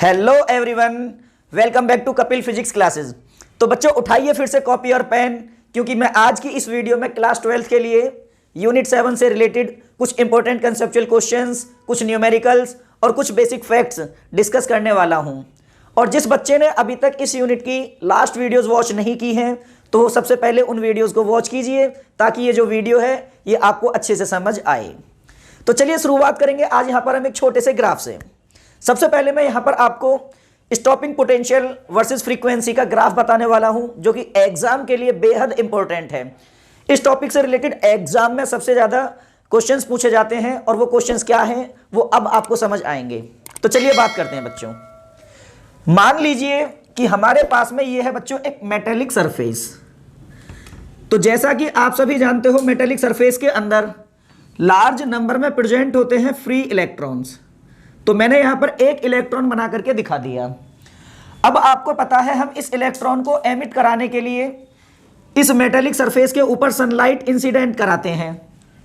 Hello everyone, welcome back to Kapil physics classes. तो बच्चों उठाइए फिर से कॉपी और पेन, क्योंकि मैं आज की इस वीडियो में क्लास 12 के लिए यूनिट 7 से रिलेटेड कुछ इंपॉर्टेंट कंसेप्चुअल क्वेश्चंस, कुछ न्यूमेरिकल्स और कुछ बेसिक फैक्ट्स डिस्कस करने वाला हूं। और जिस बच्चे ने अभी तक इस यूनिट की लास्ट वीडियोस वॉच नहीं की हैं तो सबसे पहले उन वीडियोस को वॉच कीजिए, ताकि ये जो वीडियो है ये आपको अच्छे से समझ आए। तो चलिए शुरुआत करेंगे आज यहाँ पर हम एक छोटे से ग्राफ से। सबसे पहले मैं यहाँ पर आपको स्टॉपिंग पोटेंशियल वर्सेस फ्रीक्वेंसी का ग्राफ बताने वाला हूं, जो कि एग्जाम के लिए बेहद इंपॉर्टेंट है। इस टॉपिक से रिलेटेड एग्जाम में सबसे ज्यादा क्वेश्चंस पूछे जाते हैं, और वो क्वेश्चंस क्या हैं वो अब आपको समझ आएंगे। तो चलिए बात करते हैं बच्चों। मान लीजिए कि हमारे पास में ये है बच्चों एक मेटेलिक सरफेस। तो जैसा कि आप सभी जानते हो, मेटेलिक सरफेस के अंदर लार्ज नंबर में प्रेजेंट होते हैं फ्री इलेक्ट्रॉन्स। तो मैंने यहां पर एक इलेक्ट्रॉन बना करके दिखा दिया। अब आपको पता है हम इस इलेक्ट्रॉन को एमिट कराने के लिए इस मेटेलिक सरफेस के ऊपर सनलाइट इंसिडेंट कराते हैं,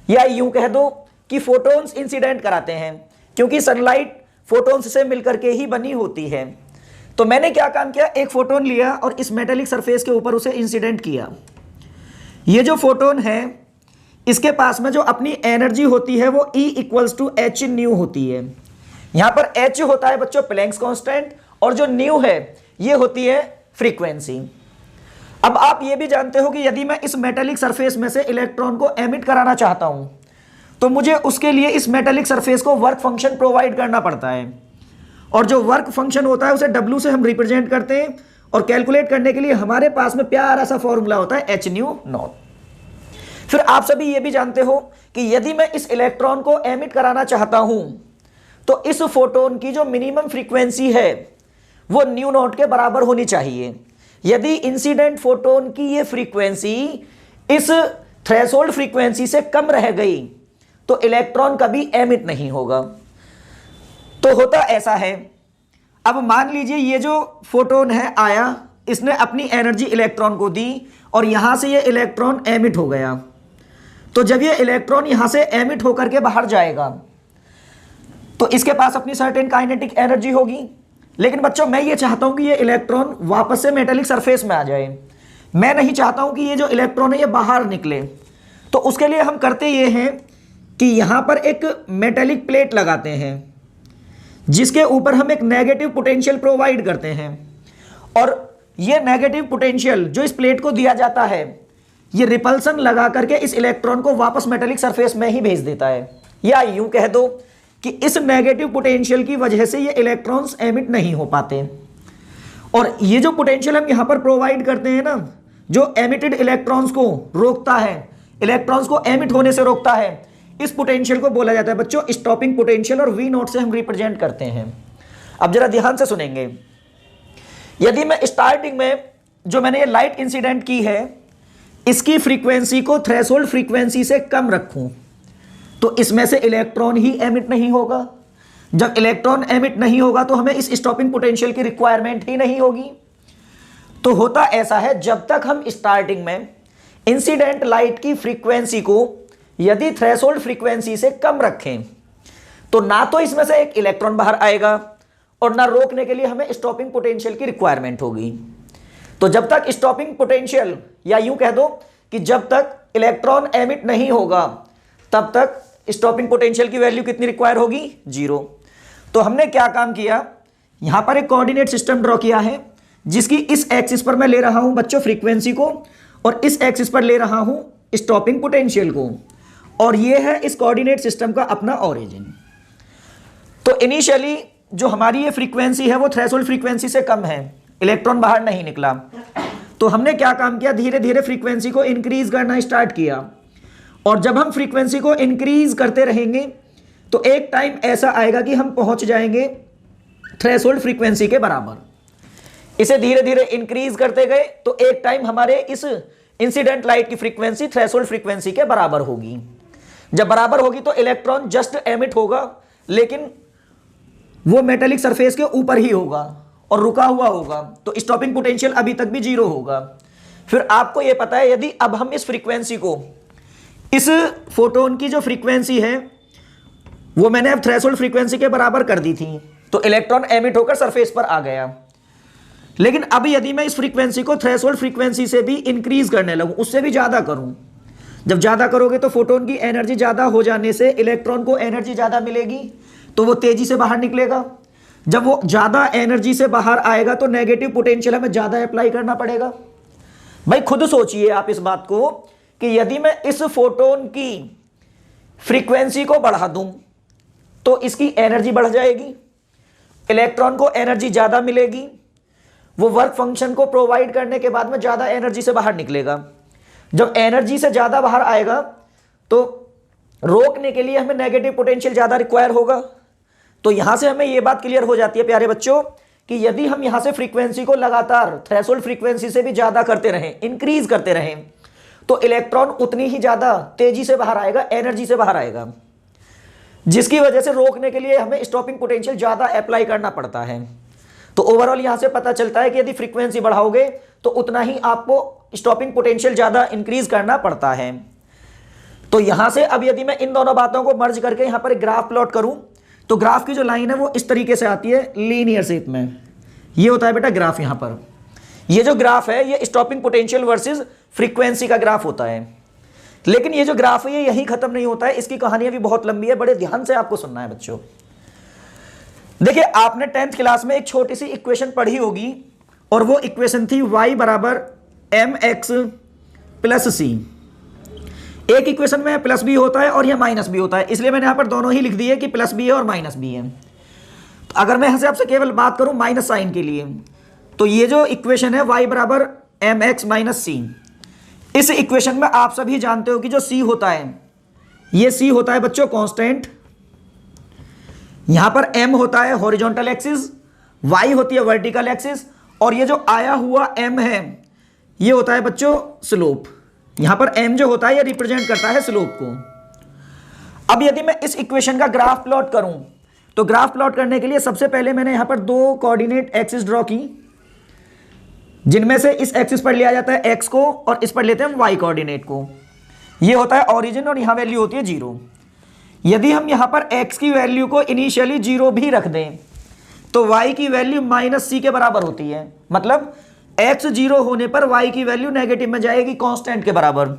या यूं कह दो कि फोटॉन्स इंसिडेंट कराते हैं, क्योंकि सनलाइट फोटॉन्स से मिलकर के ही बनी होती है। तो मैंने क्या काम किया, एक फोटोन लिया और इस मेटेलिक सरफेस के ऊपर उसे इंसिडेंट किया। ये जो फोटोन है इसके पास में जो अपनी एनर्जी होती है वो E = h न्यू होती है। यहां पर h होता है बच्चों प्लैंक्स कांस्टेंट, और जो न्यू है ये होती है फ्रीक्वेंसी। अब आप ये भी जानते हो कि यदि मैं इस मेटेलिक सरफेस में से इलेक्ट्रॉन को एमिट कराना चाहता हूं तो मुझे उसके लिए इस मेटेलिक सरफेस को वर्क फंक्शन प्रोवाइड करना पड़ता है, और जो वर्क फंक्शन होता है उसे W से हम रिप्रेजेंट करते हैं, और कैलकुलेट करने के लिए हमारे पास में प्यारा सा फॉर्मूला होता है h/νo। फिर आप सभी ये भी जानते हो कि यदि मैं इस इलेक्ट्रॉन को एमिट कराना चाहता हूं तो इस फोटोन की जो मिनिमम फ्रीक्वेंसी है वो ν0 के बराबर होनी चाहिए। यदि इंसिडेंट फोटोन की ये फ्रीक्वेंसी इस थ्रेशोल्ड फ्रीक्वेंसी से कम रह गई तो इलेक्ट्रॉन कभी एमिट नहीं होगा। तो होता ऐसा है, अब मान लीजिए ये जो फोटोन है आया, इसने अपनी एनर्जी इलेक्ट्रॉन को दी और यहां से ये इलेक्ट्रॉन एमिट हो गया। तो जब ये इलेक्ट्रॉन यहां से एमिट होकर के बाहर जाएगा तो इसके पास अपनी सर्टेन काइनेटिक एनर्जी होगी। लेकिन बच्चों मैं ये चाहता हूं कि ये इलेक्ट्रॉन वापस से मेटेलिक सरफेस में आ जाए। मैं नहीं चाहता हूं कि ये जो इलेक्ट्रॉन है ये बाहर निकले। तो उसके लिए हम करते ये हैं कि यहां पर एक मेटेलिक प्लेट लगाते हैं जिसके ऊपर हम एक नेगेटिव पोटेंशियल प्रोवाइड करते हैं, और ये नेगेटिव पोटेंशियल जो इस प्लेट को दिया जाता है ये रिपल्सन लगा करके इस इलेक्ट्रॉन को वापस मेटेलिक सरफेस में ही भेज देता है। या यूं कह दो कि इस नेगेटिव पोटेंशियल की वजह से ये इलेक्ट्रॉन्स एमिट नहीं हो पाते। और ये जो पोटेंशियल हम यहां पर प्रोवाइड करते हैं ना, जो एमिटेड इलेक्ट्रॉन्स को रोकता है, इलेक्ट्रॉन्स को एमिट होने से रोकता है, इस पोटेंशियल को बोला जाता है बच्चों स्टॉपिंग पोटेंशियल, और V0 से हम रिप्रेजेंट करते हैं। अब जरा ध्यान से सुनेंगे। यदि मैं स्टार्टिंग में जो मैंने ये लाइट इंसिडेंट की है इसकी फ्रीक्वेंसी को थ्रेशोल्ड फ्रीक्वेंसी से कम रखूं तो इसमें से इलेक्ट्रॉन ही एमिट नहीं होगा। जब इलेक्ट्रॉन एमिट नहीं होगा तो हमें इस स्टॉपिंग पोटेंशियल की रिक्वायरमेंट ही नहीं होगी। तो होता ऐसा है, जब तक हम स्टार्टिंग में इंसिडेंट लाइट की फ्रीक्वेंसी को यदि थ्रेशोल्ड फ्रीक्वेंसी से कम रखें तो ना तो इसमें से एक इलेक्ट्रॉन बाहर आएगा और ना रोकने के लिए हमें स्टॉपिंग पोटेंशियल की रिक्वायरमेंट होगी। तो जब तक स्टॉपिंग पोटेंशियल, या यूं कह दो कि जब तक इलेक्ट्रॉन एमिट नहीं होगा तब तक स्टॉपिंग पोटेंशियल की वैल्यू कितनी रिक्वायर होगी, 0। तो हमने क्या काम किया, यहां पर एक कोऑर्डिनेट सिस्टम ड्रॉ किया है जिसकी इस एक्सिस पर मैं ले रहा हूं बच्चों फ्रीक्वेंसी को, और इस एक्सिस पर ले रहा हूं स्टॉपिंग पोटेंशियल को, और ये है इस कोऑर्डिनेट सिस्टम का अपना ओरिजिन। तो इनिशियली जो हमारी ये फ्रीक्वेंसी है वो थ्रेशोल्ड फ्रीक्वेंसी से कम है, इलेक्ट्रॉन बाहर नहीं निकला। तो हमने क्या काम किया, धीरे धीरे फ्रीक्वेंसी को इंक्रीज करना स्टार्ट किया, और जब हम फ्रीक्वेंसी को इंक्रीज करते रहेंगे तो एक टाइम ऐसा आएगा कि हम पहुंच जाएंगे थ्रेशोल्ड फ्रीक्वेंसी के बराबर। इसे धीरे धीरे इंक्रीज करते गए तो एक टाइम हमारे इस इंसिडेंट लाइट की फ्रीक्वेंसी थ्रेशोल्ड फ्रीक्वेंसी के बराबर होगी। जब बराबर होगी तो इलेक्ट्रॉन जस्ट एमिट होगा, लेकिन वो मेटेलिक सरफेस के ऊपर ही होगा और रुका हुआ होगा, तो स्टॉपिंग पोटेंशियल अभी तक भी 0 होगा। फिर आपको यह पता है यदि अब हम इस फ्रीक्वेंसी को, इस फोटोन की जो फ्रीक्वेंसी है वो मैंने अब थ्रेशोल्ड फ्रीक्वेंसी के बराबर कर दी थी, तो इलेक्ट्रॉन एमिट होकर सरफेस पर आ गया। लेकिन अब यदि मैं इस फ्रीक्वेंसी को थ्रेशोल्ड फ्रीक्वेंसी से भी इंक्रीज करने लगूं, उससे भी ज्यादा करूं, जब ज्यादा करोगे तो फोटोन की एनर्जी ज्यादा हो जाने से इलेक्ट्रॉन को एनर्जी ज्यादा मिलेगी, तो वो तेजी से बाहर निकलेगा। जब वो ज्यादा एनर्जी से बाहर आएगा तो नेगेटिव पोटेंशियल हमें ज्यादा अप्लाई करना पड़ेगा। भाई खुद सोचिए आप इस बात को कि यदि मैं इस फोटोन की फ्रीक्वेंसी को बढ़ा दूं तो इसकी एनर्जी बढ़ जाएगी, इलेक्ट्रॉन को एनर्जी ज्यादा मिलेगी, वो वर्क फंक्शन को प्रोवाइड करने के बाद में ज्यादा एनर्जी से बाहर निकलेगा। जब एनर्जी से ज्यादा बाहर आएगा तो रोकने के लिए हमें नेगेटिव पोटेंशियल ज्यादा रिक्वायर होगा। तो यहां से हमें यह बात क्लियर हो जाती है प्यारे बच्चों कि यदि हम यहां से फ्रीक्वेंसी को लगातार थ्रेशोल्ड फ्रीक्वेंसी से भी ज्यादा करते रहें, इंक्रीज करते रहें, तो इलेक्ट्रॉन उतनी ही ज्यादा तेजी से बाहर आएगा, एनर्जी से बाहर आएगा, जिसकी वजह से रोकने के लिए हमें स्टॉपिंग पोटेंशियल ज्यादा अप्लाई करना पड़ता है। तो ओवरऑल यहां से पता चलता है कि यदि फ्रीक्वेंसी बढ़ाओगे तो उतना ही आपको स्टॉपिंग पोटेंशियल ज्यादा इंक्रीज करना पड़ता है। तो यहां से अब यदि मैं इन दोनों बातों को मर्ज करके यहां पर एक ग्राफ प्लॉट करूं तो ग्राफ की जो लाइन है वो इस तरीके से आती है लीनियर शेप में। ये होता है बेटा ग्राफ। यहां पर ये जो ग्राफ है ये स्टॉपिंग पोटेंशियल वर्सेस फ्रीक्वेंसी का ग्राफ होता है। लेकिन ये जो ग्राफ है ये यहीं खत्म नहीं होता है, इसकी कहानियां भी बहुत लंबी है, बड़े ध्यान से आपको सुनना है बच्चों। देखिए आपने 10th क्लास में एक छोटी सी इक्वेशन पढ़ी होगी और वो इक्वेशन थी y बराबर mx प्लस सी। एक इक्वेशन में प्लस बी होता है और यह माइनस बी होता है, इसलिए मैंने यहां पर दोनों ही लिख दिए कि प्लस बी है और माइनस बी है। तो अगर मैं यहां से आपसे केवल बात करूं माइनस साइन के लिए, तो ये जो इक्वेशन है y बराबर mx माइनस सी, इस इक्वेशन में आप सभी जानते हो कि जो c होता है, ये c होता है बच्चों कांस्टेंट, यहां पर m होता है हॉरिजॉन्टल एक्सिस, y होती है वर्टिकल एक्सिस, और ये जो आया हुआ m है ये होता है बच्चों स्लोप। यहां पर m जो होता है ये रिप्रेजेंट करता है स्लोप को। अब यदि मैं इस इक्वेशन का ग्राफ प्लॉट करूं तो ग्राफ प्लॉट करने के लिए सबसे पहले मैंने यहां पर दो कोऑर्डिनेट एक्सिस ड्रॉ की, जिनमें से इस एक्सिस पर लिया जाता है x को और इस पर लेते हैं हम y कोऑर्डिनेट को। ये होता है ओरिजिन और यहां वैल्यू होती है 0। यदि हम यहां पर x की वैल्यू को इनिशियली 0 भी रख दें तो y की वैल्यू माइनस सी के बराबर होती है, मतलब x 0 होने पर y की वैल्यू नेगेटिव में जाएगी कांस्टेंट के बराबर।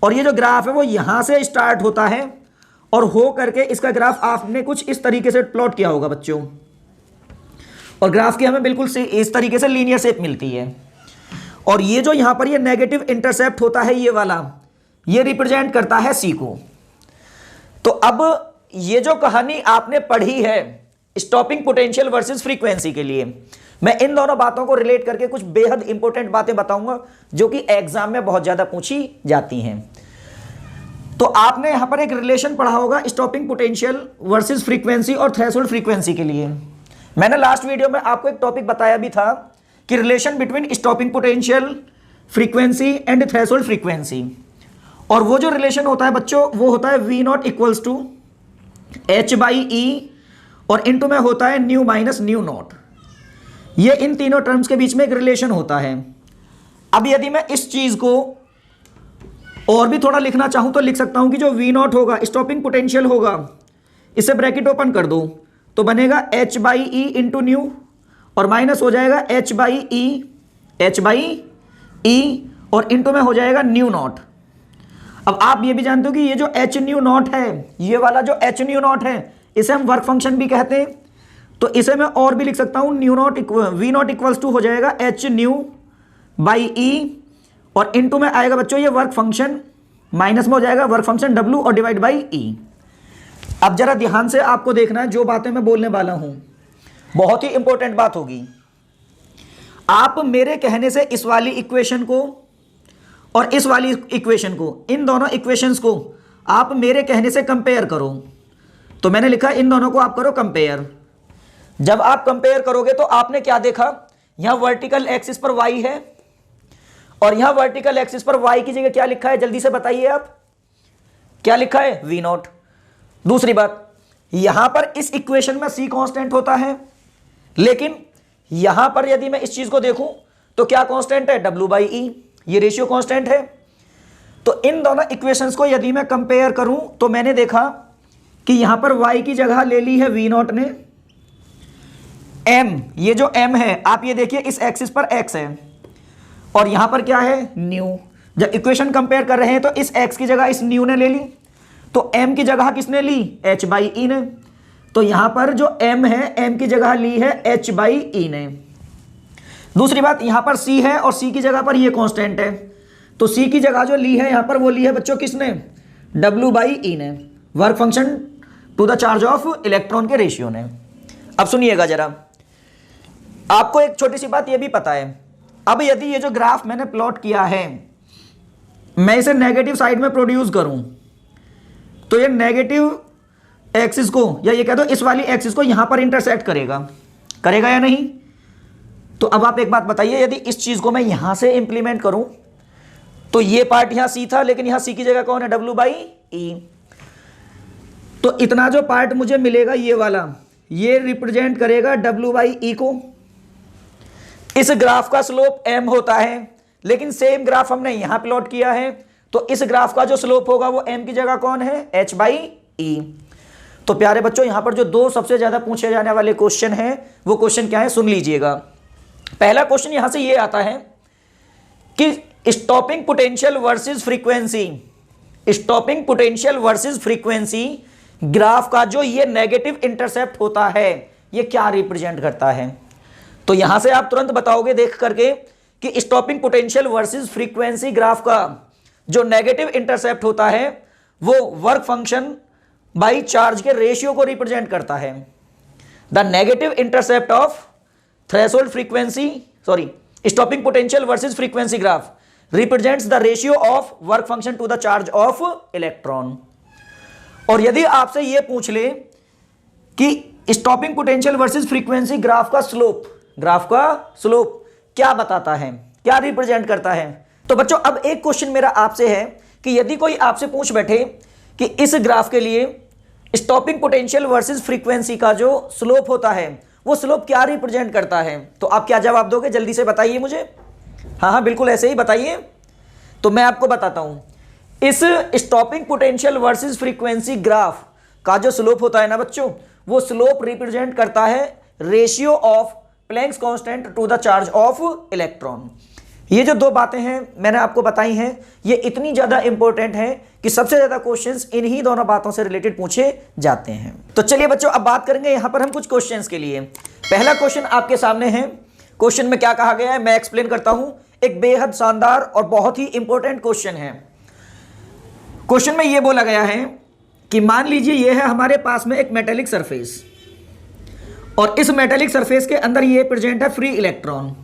और ये जो ग्राफ है वो यहां से स्टार्ट होता है और हो करके इसका ग्राफ आपने कुछ इस तरीके से प्लॉट किया होगा बच्चों, और ग्राफ की हमें बिल्कुल से इस तरीके से लीनियर शेप मिलती है। और ये जो यहां पर ये नेगेटिव इंटरसेप्ट होता है ये वाला, ये रिप्रेजेंट करता है सी को। तो अब ये जो कहानी आपने पढ़ी है स्टॉपिंग पोटेंशियल वर्सेस फ्रीक्वेंसी के लिए, मैं इन दोनों बातों को रिलेट करके कुछ बेहद इंपॉर्टेंट बातें बताऊंगा जो कि एग्जाम में बहुत ज्यादा पूछी जाती हैं। तो आपने यहां पर एक रिलेशन पढ़ा होगा स्टॉपिंग पोटेंशियल वर्सेस फ्रीक्वेंसी और थ्रेशोल्ड फ्रीक्वेंसी के लिए। मैंने लास्ट वीडियो में आपको एक टॉपिक बताया भी था कि relation between stopping potential frequency and threshold frequency, और वो जो रिलेशन होता है बच्चों वो होता है V not equals to h/e और इनटू में होता है न्यू माइनस न्यू नॉट। ये इन तीनों टर्म्स के बीच में एक रिलेशन होता है। अब यदि मैं इस चीज को और भी थोड़ा लिखना चाहूं तो लिख सकता हूं कि जो V नॉट होगा स्टॉपिंग पोटेंशियल होगा, इसे ब्रैकेट ओपन कर दो तो बनेगा h/e इंटू न्यू और माइनस हो जाएगा h/e और इंटू में हो जाएगा न्यू नॉट। अब आप ये भी जानते हो कि ये जो h न्यू नॉट है, ये वाला जो h न्यू नॉट है, इसे हम वर्क फंक्शन भी कहते हैं। तो इसे मैं और भी लिख सकता हूं V नॉट इक्वल्स टू हो जाएगा h न्यू बाई e और इनटू में आएगा बच्चों ये वर्क फंक्शन, माइनस में हो जाएगा वर्क फंक्शन w और डिवाइड बाई e। अब जरा ध्यान से आपको देखना है जो बातें मैं बोलने वाला हूं, बहुत ही इंपॉर्टेंट बात होगी। आप मेरे कहने से इस वाली इक्वेशन को और इस वाली इक्वेशन को, इन दोनों इक्वेशंस को आप मेरे कहने से कंपेयर करो। तो मैंने लिखा इन दोनों को आप करो कंपेयर। जब आप कंपेयर करोगे तो आपने क्या देखा, यहां वर्टिकल एक्सिस पर y है और यहां वर्टिकल एक्सिस पर y की जगह क्या लिखा है, जल्दी से बताइए आप, क्या लिखा है, V नॉट। दूसरी बात, यहां पर इस इक्वेशन में c कांस्टेंट होता है, लेकिन यहां पर यदि मैं इस चीज को देखूं तो क्या कांस्टेंट है, w/e, ये रेशियो कांस्टेंट है। तो इन दोनों इक्वेशंस को यदि मैं कंपेयर करूं तो मैंने देखा कि यहां पर y की जगह ले ली है v0 ने, m, ये जो m है आप ये देखिए इस एक्सिस पर x है और यहां पर क्या है न्यू। जब इक्वेशन कंपेयर कर रहे हैं तो इस x की जगह इस न्यू ने ले ली, तो m की जगह किसने ली, h/e ने। तो यहां पर जो m है m की जगह ली है h/e ने। दूसरी बात यहां पर c है और c की जगह पर ये कांस्टेंट है, तो c की जगह जो ली है यहां पर वो ली है बच्चों किसने, w/e ने, work function to the charge of electron के रेशियो ने। अब सुनिएगा जरा, आपको एक छोटी सी बात ये भी पता है, अब यदि ये जो ग्राफ मैंने प्लॉट किया है मैं इसे नेगेटिव साइड में प्रोड्यूस करूं, तो ये नेगेटिव एक्सिस को या ये कह दो इस वाली एक्सिस को यहां पर इंटरसेक्ट करेगा, करेगा या नहीं। तो अब आप एक बात बताइए, यदि इस चीज को मैं यहां से इंप्लीमेंट करूं तो ये पार्ट यहां सी था, लेकिन यहां सी की जगह कौन है, w/e। तो इतना जो पार्ट मुझे मिलेगा ये वाला, ये रिप्रेजेंट करेगा w/e को। इस ग्राफ का स्लोप m होता है, लेकिन सेम ग्राफ हमने यहां प्लॉट किया है, तो इस ग्राफ का जो स्लोप होगा वो m की जगह कौन है, h/e। तो प्यारे बच्चों यहां पर जो दो सबसे ज्यादा पूछे जाने वाले क्वेश्चन हैं वो क्वेश्चन क्या है, सुन लीजिएगा। पहला क्वेश्चन यहां से ये आता है कि stopping potential versus frequency, stopping potential versus frequency graph का जो ये नेगेटिव इंटरसेप्ट होता है ये क्या रिप्रेजेंट करता है। तो यहां से आप तुरंत बताओगे देख करके कि stopping potential versus frequency graph का जो नेगेटिव इंटरसेप्ट होता है वो वर्क फंक्शन बाई चार्ज के रेशियो को रिप्रेजेंट करता है। The negative intercept of threshold frequency, sorry, stopping potential versus frequency graph represents the ratio of work function to the charge of electron. और यदि आपसे यह पूछ ले कि stopping potential versus frequency graph का स्लोप, ग्राफ का स्लोप क्या बताता है, क्या रिप्रेजेंट करता है, तो बच्चों अब एक क्वेश्चन मेरा आपसे है कि यदि कोई आपसे पूछ बैठे कि इस ग्राफ के लिए स्टॉपिंग पोटेंशियल वर्सेस फ्रीक्वेंसी का जो स्लोप होता है वो स्लोप क्या रिप्रेजेंट करता है, तो आप क्या जवाब दोगे, जल्दी से बताइए मुझे। हाँ हाँ बिल्कुल ऐसे ही बताइए। तो मैं आपको बताता हूं, इस stopping potential versus frequency graph का जो स्लोप होता है ना बच्चों, वो स्लोप रिप्रेजेंट करता है ratio of Planck's constant to the charge of electron. ये जो दो बातें हैं मैंने आपको बताई हैं ये इतनी ज्यादा इंपॉर्टेंट हैं कि सबसे ज्यादा क्वेश्चंस इन्हीं दोनों बातों से रिलेटेड पूछे जाते हैं। तो चलिए बच्चों अब बात करेंगे यहां पर हम कुछ क्वेश्चंस के लिए। पहला क्वेश्चन आपके सामने है, क्वेश्चन में क्या कहा गया है मैं एक्सप्लेन करता हूं। एक बेहद शानदार और बहुत ही इंपॉर्टेंट क्वेश्चन है। क्वेश्चन में यह बोला गया है कि मान लीजिए यह है हमारे पास में एक मेटेलिक सरफेस और इस मेटेलिक सरफेस के अंदर ये प्रेजेंट है फ्री इलेक्ट्रॉन।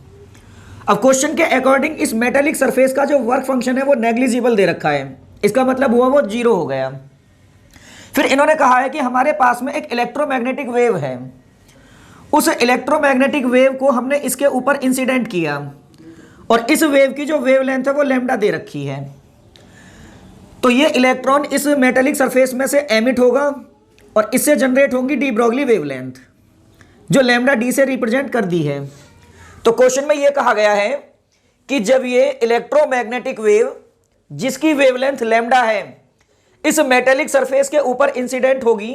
अब क्वेश्चन के अकॉर्डिंग इस मेटेलिक सरफेस का जो वर्क फंक्शन है वो नेग्लिजिबल दे रखा है, इसका मतलब हुआ वो 0 हो गया। फिर इन्होंने कहा है कि हमारे पास में एक इलेक्ट्रोमैग्नेटिक वेव है, उस इलेक्ट्रोमैग्नेटिक वेव को हमने इसके ऊपर इंसिडेंट किया और इस वेव की जो वेवलेंथ है वो लैम्डा दे रखी है। तो ये इलेक्ट्रॉन इस मेटेलिक सरफेस में से एमिट होगा और इससे जनरेट होंगी डी ब्रोगली वेवलेंथ जो लैम्डा डी से रिप्रेजेंट कर दी है। तो क्वेश्चन में यह कहा गया है कि जब ये इलेक्ट्रोमैग्नेटिक वेव जिसकी वेवलेंथ लैम्डा है इस मेटेलिक सरफेस के ऊपर इंसिडेंट होगी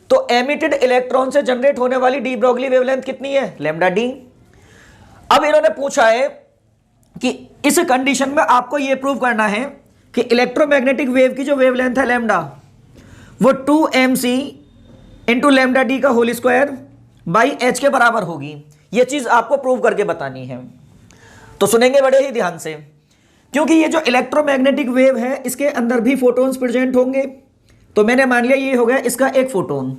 तो एमिटेड इलेक्ट्रॉन से जनरेट होने वाली डी ब्रोगली वेवलेंथ कितनी है, लैम्डा डी। अब इन्होंने पूछा है कि इस कंडीशन में आपको यह प्रूव करना है कि इलेक्ट्रोमैग्नेटिक वेव की जो वेवलेंथ है लैम्डा वो 2mc इंटू लैम्डा डी का होल स्क्वायर बाई एच के बराबर होगी। यह चीज आपको प्रूव करके बतानी है। तो सुनेंगे बड़े ही ध्यान से, क्योंकि ये जो इलेक्ट्रोमैग्नेटिक वेव है इसके अंदर भी फोटोन्स प्रेजेंट होंगे। तो मैंने मान लिया ये हो गया इसका एक फोटोन।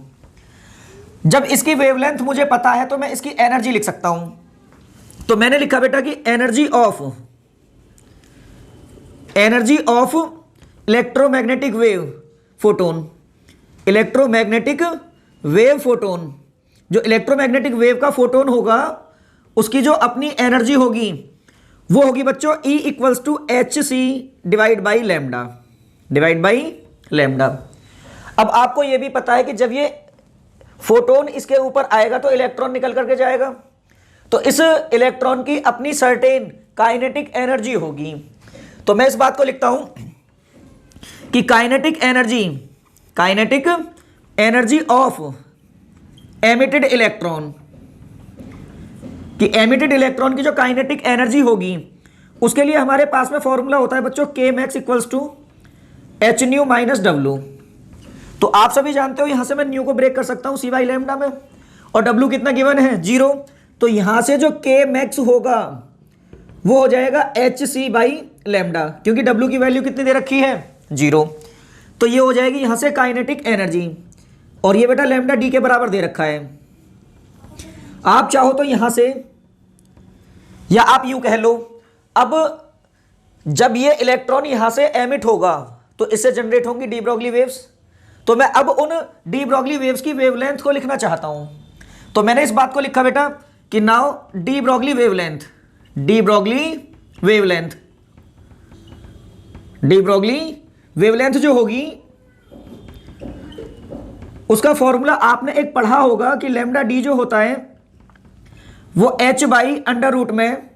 जब इसकी वेवलेंथ मुझे पता है तो मैं इसकी एनर्जी लिख सकता हूं। तो मैंने लिखा बेटा कि energy of electromagnetic wave photon, electromagnetic wave photon, जो इलेक्ट्रोमैग्नेटिक वेव का फोटोन होगा उसकी जो अपनी एनर्जी होगी वो होगी बच्चों E equals to HC divide by lambda. अब आपको यह भी पता है कि जब ये फोटोन इसके ऊपर आएगा तो इलेक्ट्रॉन निकल करके जाएगा, तो इस इलेक्ट्रॉन की अपनी सर्टेन काइनेटिक एनर्जी होगी। तो मैं इस बात को लिखता हूं कि kinetic energy of emitted electron, कि एमिटेड इलेक्ट्रॉन की जो काइनेटिक एनर्जी होगी उसके लिए हमारे पास में फॉर्मूला होता है बच्चों के max equals to h nu minus W. तो आप सभी जानते हो यहां से मैं न्यू को ब्रेक कर सकता हूं सी बाई लैम्डा में, और डब्ल्यू कितना गिवन है 0। तो यहां से जो के मैक्स होगा वो हो जाएगा एच सी बाई लैम्डा, क्योंकि डब्ल्यू की वैल्यू कितनी दे रखी है 0। तो ये हो जाएगी यहां से काइनेटिक एनर्जी, और ये बेटा लैम्डा डी के बराबर दे रखा है। आप चाहो तो यहां से, या आप यूं कह लो, अब जब ये इलेक्ट्रॉन यहां से एमिट होगा तो इससे जनरेट होंगी डी ब्रॉगली वेव्स। तो मैं अब उन डी ब्रॉगली वेव्स की वेवलेंथ को लिखना चाहता हूं, तो मैंने इस बात को लिखा बेटा कि now de Broglie wavelength, de Broglie wavelength, de Broglie wavelength जो होगी उसका फॉर्मूला आपने एक पढ़ा होगा कि लैम्डा डी जो होता है वो h बाई अंडर रूट में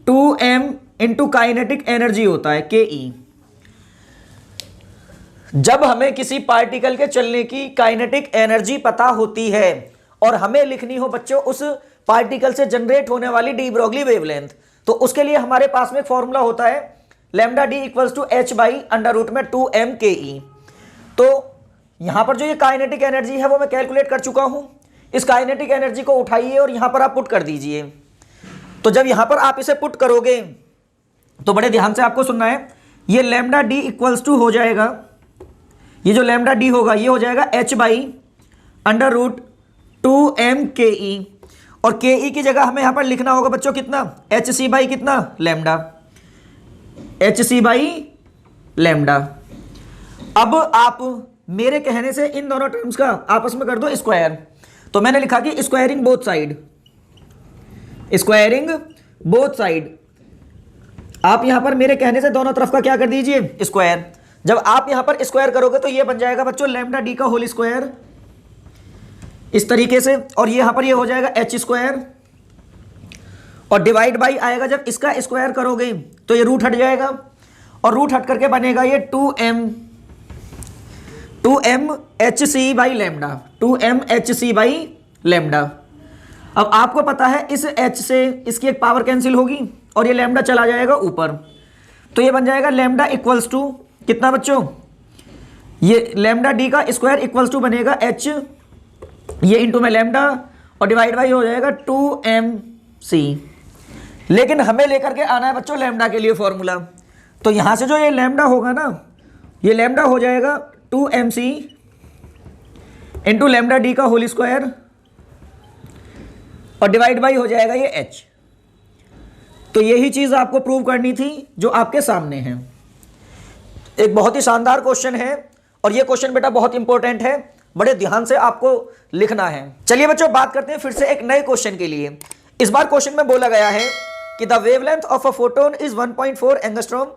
2m इंटू काइनेटिक एनर्जी होता है के ई। जब हमें किसी पार्टिकल के चलने की काइनेटिक एनर्जी पता होती है और हमें लिखनी हो बच्चों उस पार्टिकल से जनरेट होने वाली डी ब्रॉगली वेवलेंथ, तो उसके लिए हमारे पास में एक फॉर्मूला होता है lambda D equals to h by under root में 2m के ई। तो यहां पर जो ये काइनेटिक एनर्जी है वो मैं कैलकुलेट कर चुका हूं। इस काइनेटिक एनर्जी को उठाइए और यहां पर आप पुट कर दीजिए। तो जब यहां पर आप इसे पुट करोगे तो बड़े ध्यान से आपको सुनना है, ये लैम्डा डी इक्वल्स टू हो जाएगा, ये जो लैम्डा डी होगा ये हो जाएगा h by under root 2m के ई, और के ई की जगह हमें यहां पर लिखना होगा बच्चों कितना एच सी बाई कितना lambda, H C by lambda. अब आप मेरे कहने से इन दोनों टर्म्स का आपस में कर दो स्क्वायर। तो मैंने लिखा कि squaring both side, squaring both side. आप यहां पर मेरे कहने से दोनों तरफ का क्या कर दीजिए स्क्वायर। जब आप यहां पर स्क्वायर करोगे तो ये बन जाएगा बच्चों लैम्डा डी का होल स्क्वायर इस तरीके से, और ये यहां पर ये हो जाएगा एच स्क्वायर, और डिवाइड बाई आएगा जब इसका स्क्वायर करोगे तो ये रूट हट जाएगा, और रूट हट करके बनेगा ये 2m H C by lambda, 2m H C by lambda. अब आपको पता है इस h से इसकी एक पावर कैंसिल होगी और ये लैम्डा चला जाएगा ऊपर, तो ये बन जाएगा लैम्डा इक्वल्स टू कितना बच्चों, ये लैम्डा डी का स्क्वायर इक्वल्स टू बनेगा h, ये इंटू में लैम्डा, और डिवाइड बाई हो जाएगा 2mc। लेकिन हमें लेकर के आना है बच्चों लैम्डा के लिए फॉर्मूला। तो यहां से जो ये लैम्डा होगा ना, ये लैम्डा हो जाएगा 2mc इंटू लैम्डा डी का होल स्क्वायर, और डिवाइड बाई हो जाएगा ये h। तो यही चीज आपको प्रूव करनी थी जो आपके सामने है। एक बहुत ही शानदार क्वेश्चन है, और ये क्वेश्चन बेटा बहुत इंपॉर्टेंट है, बड़े ध्यान से आपको लिखना है। चलिए बच्चों बात करते हैं फिर से एक नए क्वेश्चन के लिए। इस बार क्वेश्चन में बोला गया है कि the wavelength of a photon is 1.4 angstrom,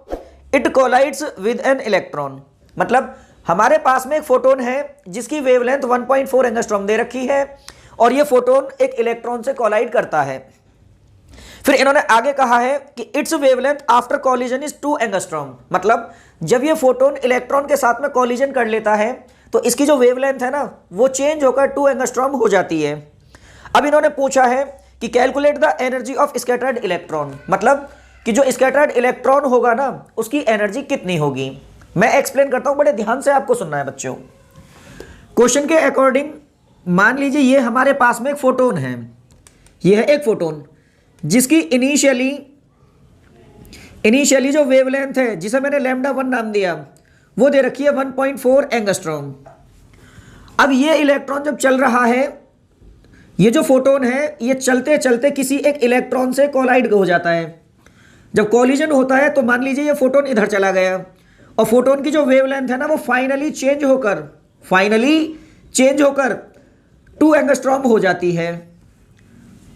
it collides with an electron. मतलब हमारे पास में एक फोटोन है जिसकी वेवलेंथ 1.4 एंगस्ट्रॉम दे रखी है, और ये फोटोन एक इलेक्ट्रॉन से कोलाइड करता है। फिर इन्होंने आगे कहा है कि it's wavelength after collision is 2 angstrom. मतलब जब ये फोटोन इलेक्ट्रॉन के साथ में कॉलिजन कर लेता है तो इसकी जो वेवलेंथ है ना वो चेंज होकर 2 एंगस्ट्रॉम हो जाती है। अब इन्होंने पूछा है कि calculate the energy of scattered electron, मतलब कि जो स्कैटर्ड इलेक्ट्रॉन होगा ना उसकी एनर्जी कितनी होगी। मैं एक्सप्लेन करता हूं, बड़े ध्यान से आपको सुनना है बच्चों। क्वेश्चन के अकॉर्डिंग मान लीजिए ये हमारे पास में एक फोटोन है, ये है एक फोटोन जिसकी इनिशियली जो वेवलेंथ है जिसे मैंने लैम्डा 1 नाम दिया वो दे रखी है 1.4 एंगस्ट्रॉम। अब ये इलेक्ट्रॉन जब चल रहा है, ये जो फोटोन है ये चलते चलते किसी एक इलेक्ट्रॉन से कोलाइड हो जाता है। जब कोलिजन होता है तो मान लीजिए ये फोटोन इधर चला गया, और फोटोन की जो वेवलेंथ है ना वो फाइनली चेंज होकर 2 एंगस्ट्रॉम हो जाती है।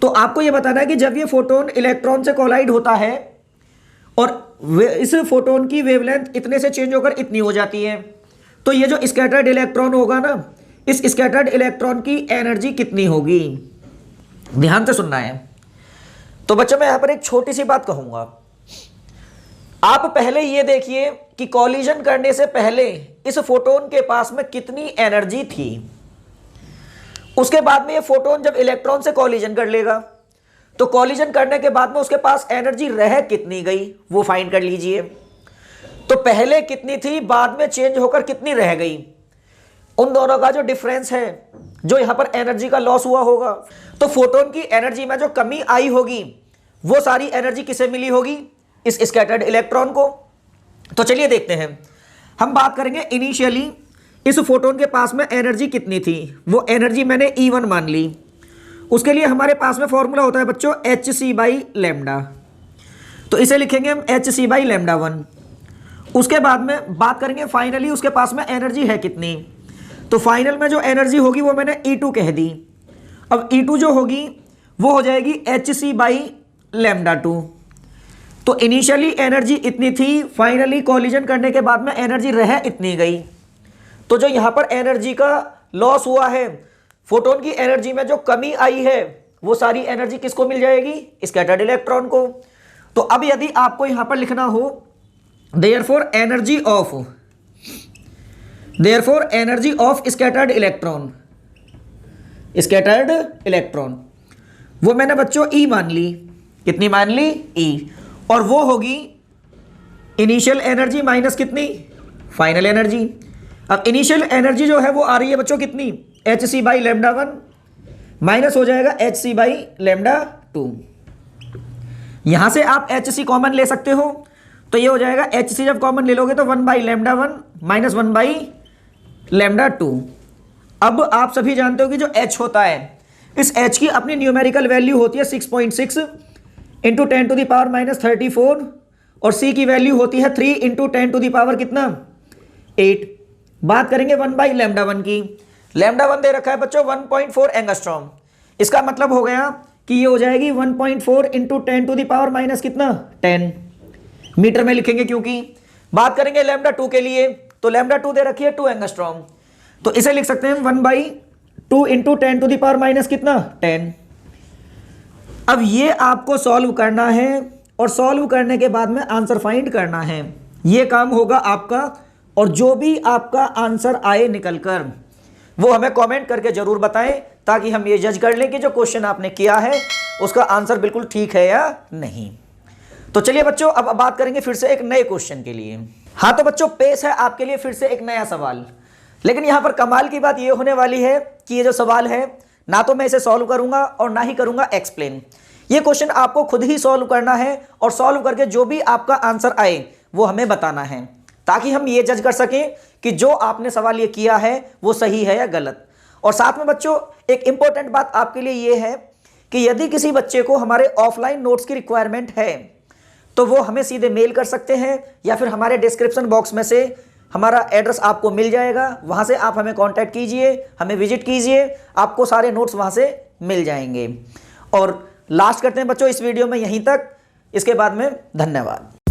तो आपको ये बताना है कि जब ये फोटोन इलेक्ट्रॉन से कोलाइड होता है और इस फोटोन की वेवलेंथ इतने से चेंज होकर इतनी हो जाती है, तो ये जो स्कैटर्ड इलेक्ट्रॉन होगा ना, इस स्कैटर्ड इलेक्ट्रॉन की एनर्जी कितनी होगी। ध्यान से सुनना है। तो बच्चों मैं यहां पर एक छोटी सी बात कहूंगा। आप पहले ये देखिए कि कॉलिजन करने से पहले इस फोटोन के पास में कितनी एनर्जी थी। उसके बाद में ये फोटोन जब इलेक्ट्रॉन से कॉलिजन कर लेगा तो कॉलिजन करने के बाद में उसके पास एनर्जी रह कितनी गई वो फाइंड कर लीजिए। तो पहले कितनी थी, बाद में चेंज होकर कितनी रह गई, उन दोनों का जो डिफरेंस है, जो यहां पर एनर्जी का लॉस हुआ होगा, तो फोटोन की एनर्जी में जो कमी आई होगी वो सारी एनर्जी किसे मिली होगी, इस स्कैटर्ड इलेक्ट्रॉन को। तो चलिए देखते हैं, हम बात करेंगे इनिशियली इस फोटोन के पास में एनर्जी कितनी थी। वो एनर्जी मैंने E1 मान ली। उसके लिए हमारे पास में फॉर्मूला होता है बच्चों hc/λ। तो इसे लिखेंगे हम hc/λ1। उसके बाद में बात करेंगे फाइनली उसके पास में एनर्जी है कितनी। तो फाइनल में जो एनर्जी होगी वो मैंने E2 कह दी। अब E2 जो होगी वो हो जाएगी hc/λ2। तो इनिशियली एनर्जी इतनी थी, फाइनली कॉलिजन करने के बाद में एनर्जी रह इतनी गई। तो जो यहाँ पर एनर्जी का लॉस हुआ है, फोटोन की एनर्जी में जो कमी आई है, वो सारी एनर्जी किसको मिल जाएगी, स्कैटर्ड इलेक्ट्रॉन को। तो अब यदि आपको यहाँ पर लिखना हो therefore energy of scattered electron, वो मैंने बच्चों E मान ली। कितनी मान ली, E। और वो होगी इनिशियल एनर्जी माइनस कितनी, फाइनल एनर्जी। अब इनिशियल एनर्जी जो है वो आ रही है बच्चों कितनी, hc/λ1 माइनस हो जाएगा hc/λ2। यहां से आप hc कॉमन ले सकते हो, तो ये हो जाएगा hc जब कॉमन ले लोगे तो 1/λ1 माइनस 1/λ2। अब आप सभी जानते हो कि जो h होता है, इस h की अपनी न्यूमेरिकल वैल्यू होती है 6.6 इंटू 10⁻34 और c की वैल्यू होती है 3 इंटू 10⁻ कितना 8। बात करेंगे 1/λ1 की। λ1 दे रखा है बच्चों 1.4 एंगस्ट्रॉम। इसका मतलब हो गया कि ये हो जाएगी 1.4 इंटू 10⁻⁻ कितना 10 मीटर में लिखेंगे क्योंकि। बात करेंगे λ2 के लिए, तो λ2 दे रखी है 2 एंगस्ट्रॉम, तो इसे लिख सकते हैं 1/2 इंटू 10⁻⁻ कितना 10। अब ये आपको सॉल्व करना है और सॉल्व करने के बाद में आंसर फाइंड करना है। ये काम होगा आपका, और जो भी आपका आंसर आए निकलकर वो हमें कमेंट करके जरूर बताएं, ताकि हम ये जज कर लें कि जो क्वेश्चन आपने किया है उसका आंसर बिल्कुल ठीक है या नहीं। तो चलिए बच्चों, अब बात करेंगे फिर से एक नए क्वेश्चन के लिए। हाँ तो बच्चों, पेश है आपके लिए फिर से एक नया सवाल। लेकिन यहाँ पर कमाल की बात ये होने वाली है कि ये जो सवाल है, ना तो मैं इसे सॉल्व करूंगा और ना ही करूंगा एक्सप्लेन। ये क्वेश्चन आपको खुद ही सॉल्व करना है, और सॉल्व करके जो भी आपका आंसर आए वो हमें बताना है, ताकि हम ये जज कर सकें कि जो आपने सवाल ये किया है वो सही है या गलत। और साथ में बच्चों एक इंपॉर्टेंट बात आपके लिए ये है कि यदि किसी बच्चे को हमारे ऑफलाइन नोट्स की रिक्वायरमेंट है तो वो हमें सीधे मेल कर सकते हैं, या फिर हमारे डिस्क्रिप्शन बॉक्स में से हमारा एड्रेस आपको मिल जाएगा, वहाँ से आप हमें कॉन्टैक्ट कीजिए, हमें विजिट कीजिए, आपको सारे नोट्स वहाँ से मिल जाएंगे। और लास्ट करते हैं बच्चों इस वीडियो में यहीं तक। इसके बाद में धन्यवाद।